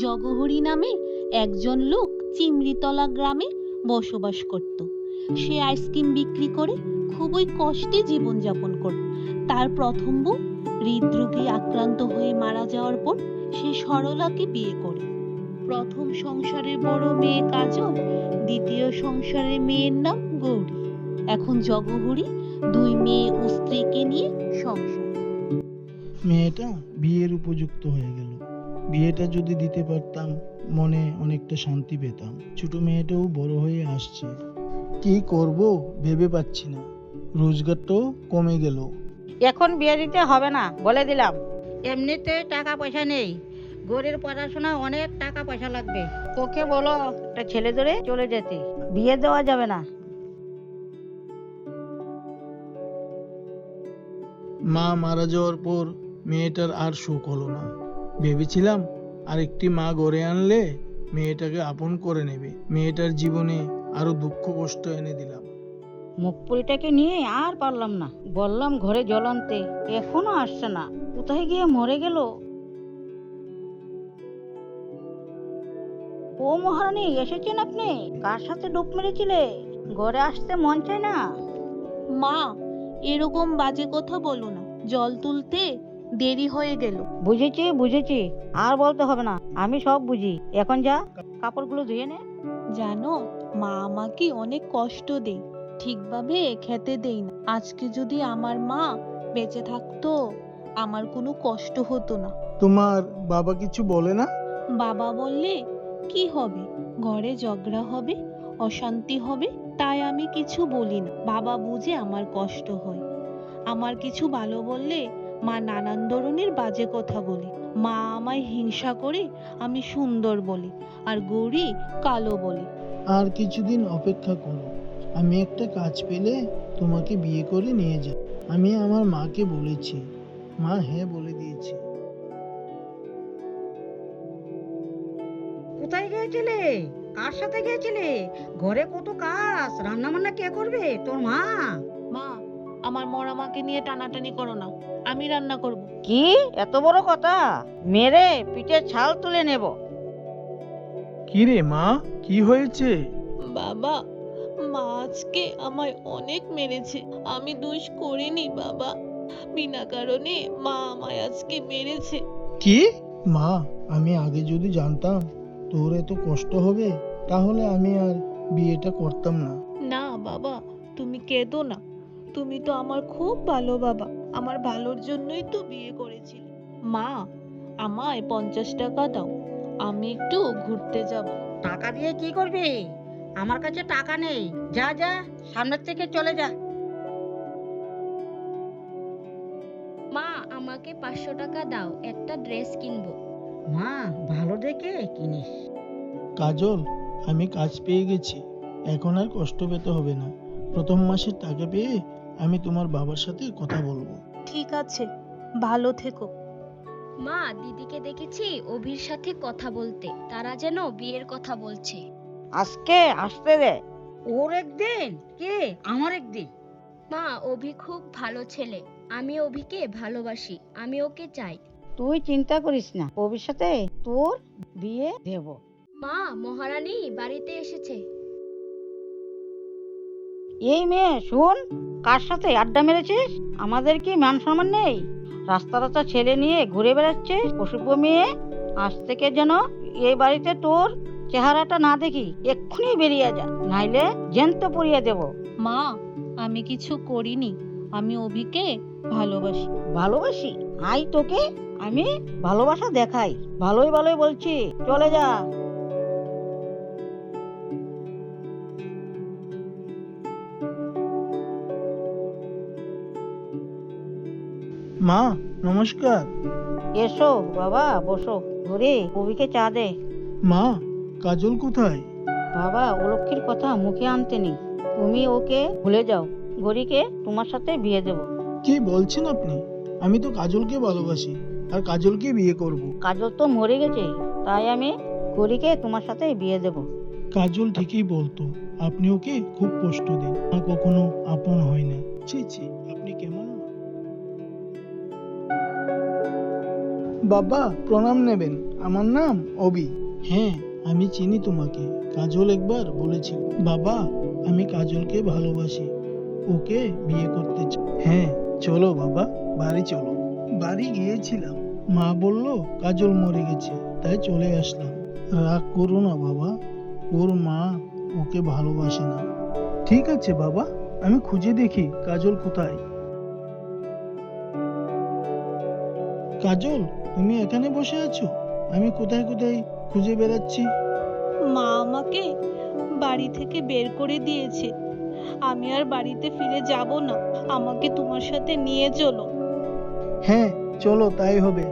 জগহরি নামে একজন লোক চিমরিতলা গ্রামে বসবাস করত। সে আইসক্রিম বিক্রি করে খুবই কষ্টে জীবনযাপন করত। তার প্রথম বউ হৃদরোগে আক্রান্ত হয়ে মারা যাওয়ার পর সে সরলাকে বিয়ে করে। প্রথম সংসারের বড় মেয়ে কাজল, দ্বিতীয় সংসারের মেয়ের নাম গৌরী। এখন জগহরি দুই মেয়ে ও স্ত্রীকে নিয়ে সংসার। মেয়েটা বিয়ের উপযুক্ত হয়ে গেল। বিয়েটা যদি দিতে পারতাম মনে অনেকটা শান্তি পেতাম। ছোট মেয়েটাও বড় হয়ে আসছে, কি করব ভেবে পাচ্ছি না। রোজগারটাও কমে গেল। এখন বিয়ে দিতে হবে না বলে দিলাম। এমনিতে টাকা পয়সা নেই, গরির পড়াশোনা অনেক টাকা পয়সা লাগবে। ওকে বলো একটা ছেলে ধরে চলে যেতে, বিয়ে দেওয়া যাবে না। মা মারা যাওয়ার পর মেয়েটার আর সুখ হলো না। ভেবেছিলাম আরেকটি মা গড়ে আনলে মেয়েটাকে আপন করে নেবে। মেয়েটার জীবনে আরো দুঃখ কষ্ট এনে দিলাম। মুখপুরিটাকে নিয়ে আর পারলাম না। বললাম ঘরে জল আনতে, এখনো আসছে না। কোথায় গিয়ে মরে গেল? ও মহারানী, এসেছেন আপনি? কার সাথে ডুব মেরেছিলে? ঘরে আসতে মন চায় না? মা, এরকম বাজে কথা বলো না, জল তুলতে দেরি হয়ে গেল। বুঝেছি বুঝেছি, আর বলতে হবে না, আমি সব বুঝি। এখন যা, কাপড়গুলো ধুয়ে নে। জানো, মা আমাকে অনেক কষ্ট দেয়, ঠিকভাবে খেতে দেই না। আজকে যদি আমার মা বেঁচে থাকতো, আমার কোনো কষ্ট হতো না। তোমার বাবা কিছু বলে না? বাবা বললে কি হবে, ঘরে ঝগড়া হবে, অশান্তি হবে, তাই আমি কিছু বলি না। বাবা বুঝে আমার কষ্ট হয়। আমার কিছু ভালো বললে মা নানান ধরনের বাজে কথা বলে। মা আমায় হিংসা করে আমি সুন্দর বলে, আর গৌরী কালো বলে। আর কিছুদিন অপেক্ষা করো, আমি একটা কাজ পেলে তোমাকে বিয়ে করে নিয়ে যাব। আমি আমার মাকে বলেছি, মা হ্যাঁ বলে দিয়েছে। কোথায় গিয়েছিলে? কার সাথে গিয়েছিলে? ঘরে কত কাজ, রান্না বান্না কে করবে? তোর মা? মা, আমার মরা মাকে নিয়ে টানাটানি করো না, আমি রান্না করব। কি এত বড় কথা? মেরে পিঠে ছাল তুলে নেব। কি রে মা, কি হয়েছে? বাবা, মা আজকে আমায় অনেক মেরেছে। আমি দোষ করিনি বাবা, বিনা কারণে মা আমায় আজকে মেরেছে। কি? মা, আমি আগে যদি জানতাম তোর এত কষ্ট হবে তাহলে আমি আর বিয়েটা করতাম না। না বাবা, তুমি কেঁদো না। তুমি তো আমার খুব ভালো বাবা, আমার ভালোর জন্যই তো বিয়ে করেছিলে। মা, আমায় 50 টাকা দাও, আমি একটু ঘুরতে যাব। টাকা দিয়ে কি করবি? আমার কাছে টাকা নেই। যা যা, সামনের থেকে চলে যা। মা, আমাকে 500 টাকা দাও, একটা ড্রেস কিনবো। মা, ভালো দেখে কিনিস। কাজল, আমি কাজ পেয়ে গেছি, এখন আর কষ্ট পেতে হবে না। প্রথম মাসের টাকা পেয়ে আমি তোমার বাবার সাথে কথা বলবো। ঠিক আছে, ভালো থেকো। মা, দিদিকে দেখেছি অভির সাথে কথা বলতে, তারা যেন বিয়ের কথা বলছে। আজকে আসতে দে। ওর একদিন কে আমার একদিন। মা, অভি খুব ভালো ছেলে, আমি অভিকে ভালোবাসি, আমি ওকে চাই। তুই চিন্তা করিস না, ভবিষ্যতে তোর বিয়ে দেব। মা, মহারানী বাড়িতে এসেছে। এই মেয়ে শোন, কার সাথে আড্ডা মেরেছিস? আমাদের কি মান সম্মান নেই? রাস্তা রাস্তা ছেলে নিয়ে ঘুরে বেড়াচ্ছিস, অসভ্য মেয়ে। আজ থেকে যেন এই বাড়িতে তোর চেহারাটা না দেখি, এক্ষুনি বেরিয়ে যা, নাইলে জ্যান্ত পুড়িয়ে দেব। মা, আমি কিছু করিনি, আমি অভিকে ভালোবাসি। ভালোবাসি? আই তোকে আমি ভালোবাসা দেখাই। ভালোই ভালোই বলছি, চলে যা। মা, নমস্কার। এসো বাবা, বসো। ঘরে কবিকে চা দে। মা, কাজল কোথায়? বাবা, অলক্ষীর কথা মুখে আনতে নেই। তুমি ওকে ভুলে যাও। গরিকে তোমার সাথে বিয়ে দেব। কি বলছেন আপনি? আমি তো কাজলকে ভালোবাসি আর কাজলকে বিয়ে করব। কাজল তো মরে গেছে, তাই আমি গরিকে তোমার সাথে বিয়ে দেব। কাজল ঠিকই বলতো, আপনি ওকে খুব কষ্ট দেন, মা কখনো আপন হয় না। ছি ছি, আপনি কেমন না? বাবা, প্রণাম নেবেন, আমার নাম অবি। হ্যাঁ, আমি চিনি তোমাকে। কাজল একবার বলেছিল। বাবা, আমি কাজলকে ভালোবাসি, ওকে বিয়ে করতে চাই। হ্যাঁ, চলো বাবা, বাড়ি চলো। বাড়ি গিয়েছিলাম, মা বলল কাজল মরে গেছে, তাই চলে আসলাম। রাগ করো না বাবা, ওর মা ওকে ভালোবাসে না। ঠিক আছে বাবা, আমি খুঁজে দেখি কাজল কোথায়। কাজল, তুমি এখানে বসে আছো? আমি কোথায় কোথায় খুঁজে বেড়াচ্ছি। মা আমাকে বাড়ি থেকে বের করে দিয়েছে। আমি আর বাড়িতে ফিরে যাব না। আমাকে তোমার সাথে নিয়ে চলো। হ্যাঁ, চলো তাই হবে।